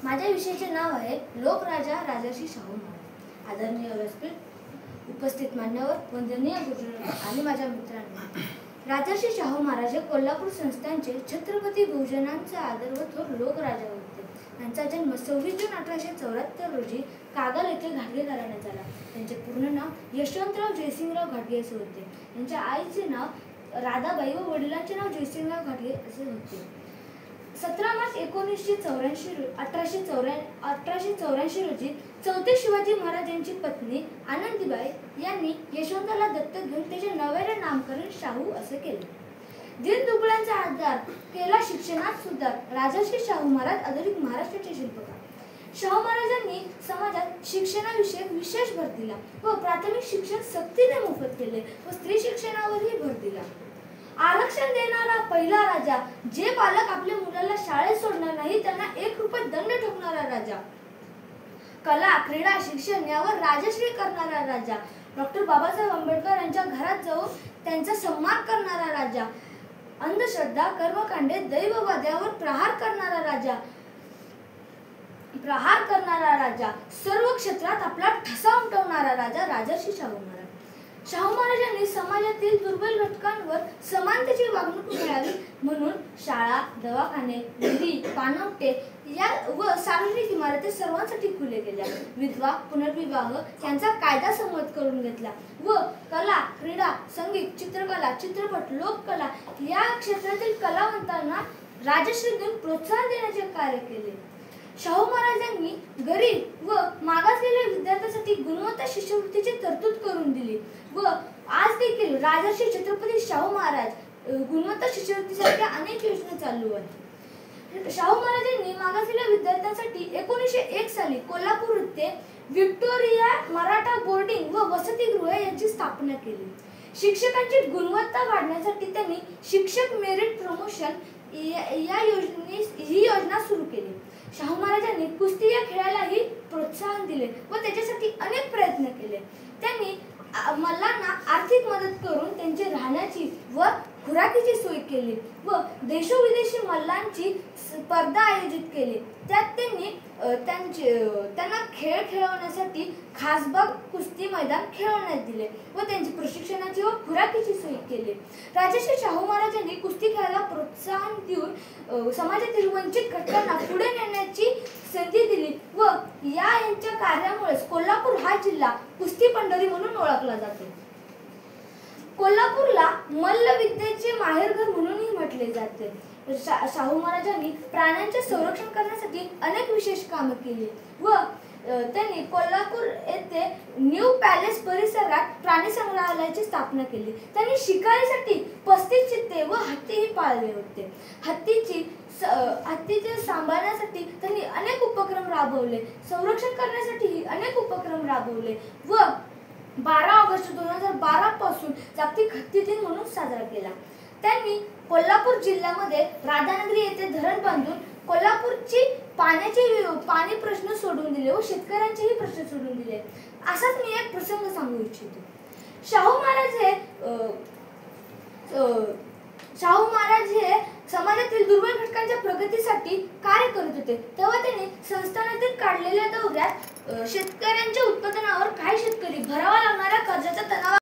माझ्या विषयाचे नाव आहे लोकराजा राजर्षी शाहू महाराज। आदरणीय व्यासपीठ, उपस्थित मान्यवर, वंदनीय गुरुजन आणि माझ्या मित्रांनो, राजर्षी शाहू महाराज हे कोल्हापूर संस्थानचे छत्रपती बहुजनांचे आदर व थोर लोकराजा होते। त्यांचा जन्म 26 जून 1874 रोजी कागल येथे घाटगे घराण्यात झाला। त्यांचे पूर्ण नाव यशवंतराव जयसिंगराव घाटगे असे होते। त्यांच्या आईचे नाव राधाबाई व वडिलांचे नाव जयसिंगराव घाटगे असे होते। 17 मार्च 1884 रोजी चौथे शिवाजी महाराज यांची पत्नी आनंदीबाई यांनी यशवंतरावला दत्तक घेऊन त्याचे नव्याने नामकरण शाहू असे केले। दीनदुबळ्यांचा आधार केला, शिक्षणात सुद्धा राजर्षी शाहू महाराज आधुनिक महाराष्ट्राचे शिल्पकार। शाहू महाराजांनी समाजात शिक्षणाविषयक विशेष भर दिला व प्राथमिक शिक्षण सक्तीने मोफत केले व स्त्री शिक्षणावरही भर दिला। आरक्षण देणारा पहिला राजा, जे पालक आपल्या मुलाला शाळेत सोडणार नाही त्यांना 1 रुपये दंड ठोकणारा राजा, कला, क्रीडा, शिक्षण यावर राजश्री करणारा राजा, डॉक्टर बाबासाहेब आंबेडकर यांच्या घरात जाऊन त्यांचा सन्मान करणारा राजा, अंधश्रद्धा, कर्मकांडे, दैववाद्यावर प्रहार करणारा राजा, सर्व क्षेत्रात आपला ठसा उमटवणारा राजा राजर्षी शाहू महाराज। शाहू महाराजांनी समाजातील दुर्बल घटकांवर समानतेची वागणूक मिळावी म्हणून शाळा, दवाखाने, विहिरी, पाणवठे व सार्वजनिक इमारती सर्वांसाठी खुले केल्या। विधवा, पुनर्विवाह यांचा कायदा संमत करून घेतला व कला, क्रीडा, संगीत, चित्रकला, चित्रपट, लोककला या क्षेत्रातील कलावंतांना राजश्री देऊन प्रोत्साहन देण्याचे कार्य केले। शाहू महाराजांनी गरीब व मागासलेल्या विद्यार्थ्यांसाठी गुणवत्ता शिष्यवृत्तीची तरतूद करून दिली व आज देखील राजर्षी छत्रपती शाहू महाराज गुणवत्ता शिष्यवृत्तीसारख्या अनेक योजना चालू आहेत। शाहू महाराजांनी मागासलेल्या विद्यार्थ्यांसाठी 1901 साली कोल्हापूर येथे व्हिक्टोरिया मराठा बोर्डिंग व वसतिगृह यांची स्थापना केली। शिक्षकांची गुणवत्ता वाढवण्यासाठी त्यांनी शिक्षक मेरिट प्रमोशन ही योजना सुरू केली। शाहू महाराजांनी कुस्ती या खेळालाही प्रोत्साहन दिले व त्याच्यासाठी अनेक प्रयत्न केले। त्यांनी मल्लांना आर्थिक मदत करून त्यांची राहण्याची व खुराकीची सोय केली व देशोविदेशी मल्लांची स्पर्धा आयोजित केली। त्यात त्यांनी त्यांना खेळ खेळवण्यासाठी खासबाग कुस्ती मैदान खेळवण्यात दिले व त्यांची प्रशिक्षणाची व खुराकीची सोय केली। राजर्षी शाहू महाराजांनी कुस्ती खेळाला प्रोत्साहन देऊन समाजातील वंचित घटकांना पुढे नेण्याची संधी दिली व यांच्या कार्यामुळे कोल्हापूर हा जिल्हा कुस्ती पंढरी म्हणून ओळखला जातो। कोल्हापूरला मल्लविद्येचे माहेरघर म्हणूनही म्हटले जाते। शाहू महाराजांनी प्राण्यांचे संरक्षण करण्यासाठी अनेक विशेष कामे केली व त्यांनी कोल्हापूर येथे न्यू पॅलेस परिसरात प्राणी संग्रहालयाची स्थापना केली। त्यांनी शिकारीसाठी 35 चित्ते व हत्तीही पाळले होते। हत्तीचे सांभाळण्यासाठी त्यांनी अनेक उपक्रम राबवले, संरक्षण करण्यासाठी अनेक उपक्रम राबवले व 12 ऑगस्ट 2012 पासून जागतिक हत्ती दिन म्हणून साजरा केला। त्यांनी कोल्हापूर जिल्ह्यामध्ये राधानगरी येथे धरण बांधून कोल्हापूरची पाणी प्रश्न सोडवून दिले व शेतकऱ्यांचेही प्रश्न सोडवून दिले। असाच मी एक प्रसंग सांगू इच्छितो। शाहू महाराज हे समाजातील दुर्बल घटकांच्या प्रगतीसाठी कार्य करत होते। तेव्हा त्यांनी संस्थानातील काढलेल्या दौऱ्यात शेतकऱ्यांच्या उत्पादनावर काही शेतकरी भरावा लागणाऱ्या कर्जाच्या तणावा